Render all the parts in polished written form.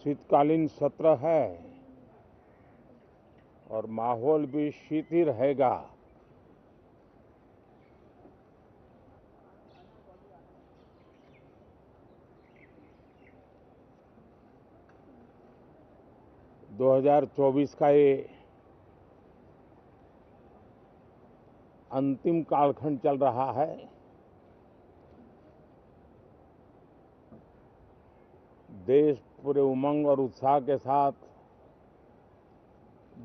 शीतकालीन सत्र है और माहौल भी शीत ही रहेगा। दो 2024 का ये अंतिम कालखंड चल रहा है। देश पूरे उमंग और उत्साह के साथ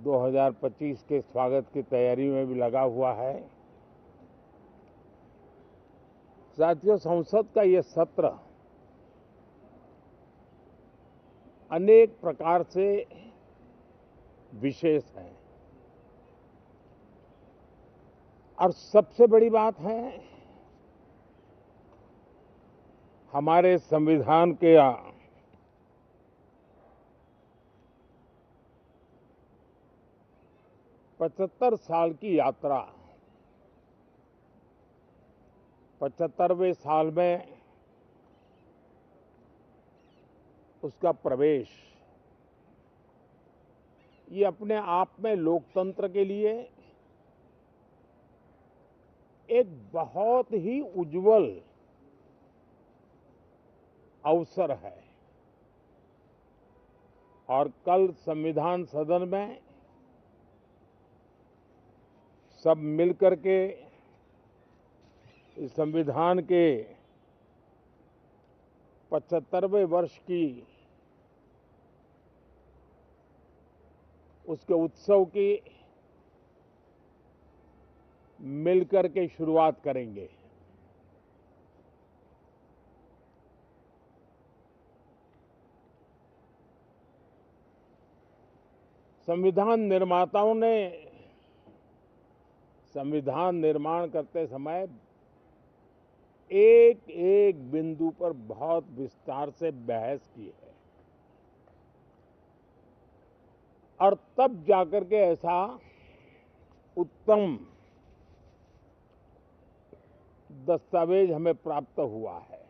2025 के स्वागत की तैयारी में भी लगा हुआ है। साथियों, संसद का ये सत्र अनेक प्रकार से विशेष है और सबसे बड़ी बात है हमारे संविधान के 75 साल की यात्रा, 75वें साल में उसका प्रवेश, ये अपने आप में लोकतंत्र के लिए एक बहुत ही उज्जवल अवसर है। और कल संविधान सदन में सब मिलकर के इस संविधान के 75वें वर्ष की उसके उत्सव की मिलकर के शुरुआत करेंगे। संविधान निर्माताओं ने संविधान निर्माण करते समय एक एक बिंदु पर बहुत विस्तार से बहस की है और तब जाकर के ऐसा उत्तम दस्तावेज हमें प्राप्त हुआ है।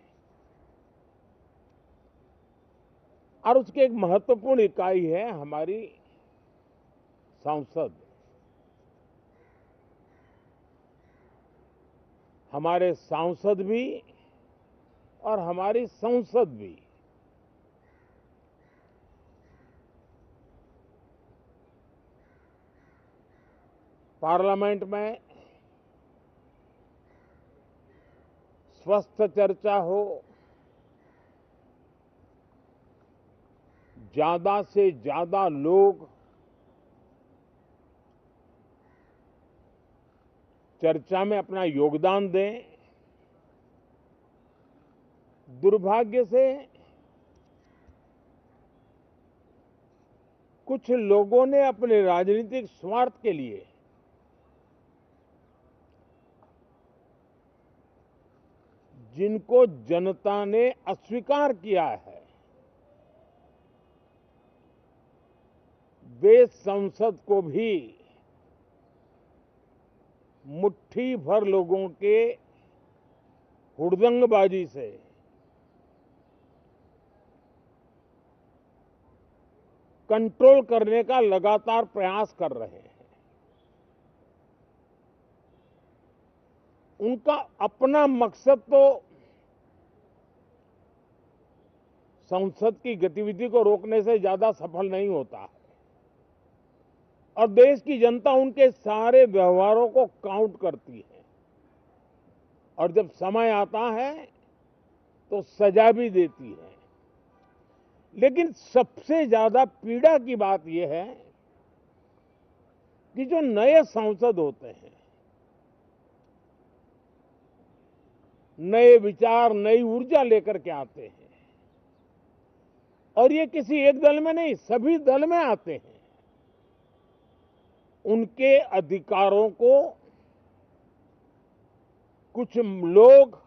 और उसकी एक महत्वपूर्ण इकाई है हमारी संसद। हमारे सांसद भी और हमारी संसद भी पार्लियामेंट में स्वस्थ चर्चा हो, ज्यादा से ज्यादा लोग चर्चा में अपना योगदान दें। दुर्भाग्य से कुछ लोगों ने अपने राजनीतिक स्वार्थ के लिए जिनको जनता ने अस्वीकार किया है, वे संसद को भी मुट्ठी भर लोगों के हुड़दंगबाजी से कंट्रोल करने का लगातार प्रयास कर रहे हैं। उनका अपना मकसद तो संसद की गतिविधि को रोकने से ज्यादा सफल नहीं होता है और देश की जनता उनके सारे व्यवहारों को काउंट करती है और जब समय आता है तो सजा भी देती है। लेकिन सबसे ज्यादा पीड़ा की बात यह है कि जो नए सांसद होते हैं, नए विचार, नई ऊर्जा लेकर के आते हैं और ये किसी एक दल में नहीं, सभी दल में आते हैं। उनके अधिकारों को कुछ लोग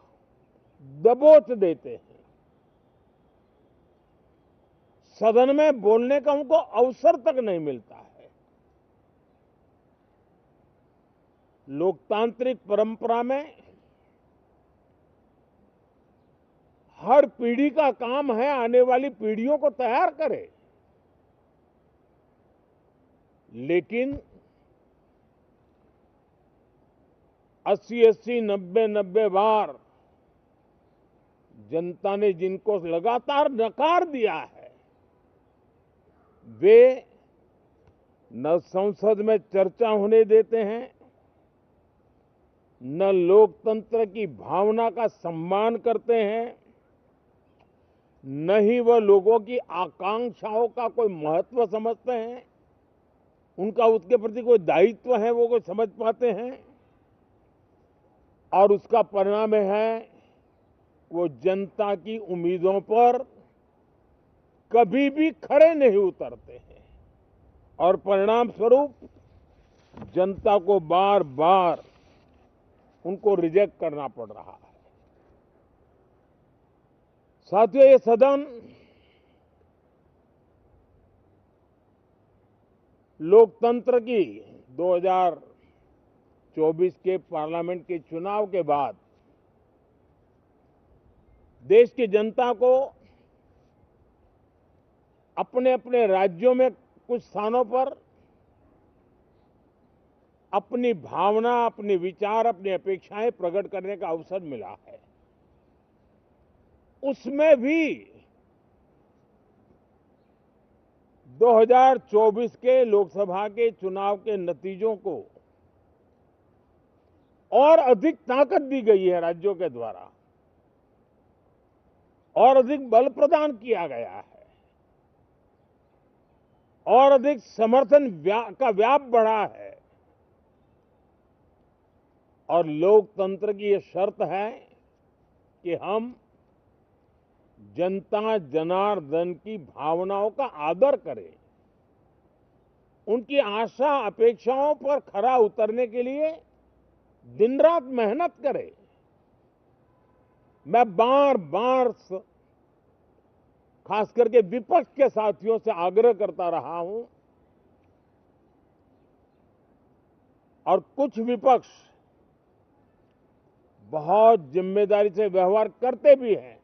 दबोच देते हैं। सदन में बोलने का उनको अवसर तक नहीं मिलता है। लोकतांत्रिक परंपरा में हर पीढ़ी का काम है आने वाली पीढ़ियों को तैयार करे, लेकिन 80-80, 90-90 बार जनता ने जिनको लगातार नकार दिया है, वे न संसद में चर्चा होने देते हैं, न लोकतंत्र की भावना का सम्मान करते हैं, न ही वह लोगों की आकांक्षाओं का कोई महत्व समझते हैं, उनका उसके प्रति कोई दायित्व है वो कोई समझ पाते हैं। और उसका परिणाम है वो जनता की उम्मीदों पर कभी भी खरे नहीं उतरते हैं और परिणाम स्वरूप जनता को बार बार उनको रिजेक्ट करना पड़ रहा है। साथियों, ये सदन लोकतंत्र की 2024 के पार्लियामेंट के चुनाव के बाद देश की जनता को अपने अपने राज्यों में कुछ स्थानों पर अपनी भावना, अपने विचार, अपनी अपेक्षाएं प्रकट करने का अवसर मिला है। उसमें भी 2024 के लोकसभा के चुनाव के नतीजों को और अधिक ताकत दी गई है राज्यों के द्वारा, और अधिक बल प्रदान किया गया है, और अधिक समर्थन का व्याप बढ़ा है। और लोकतंत्र की ये शर्त है कि हम जनता जनार्दन की भावनाओं का आदर करें, उनकी आशा अपेक्षाओं पर खरा उतरने के लिए दिन रात मेहनत करें। मैं बार बार खास करके विपक्ष के साथियों से आग्रह करता रहा हूं, और कुछ विपक्ष बहुत जिम्मेदारी से व्यवहार करते भी हैं,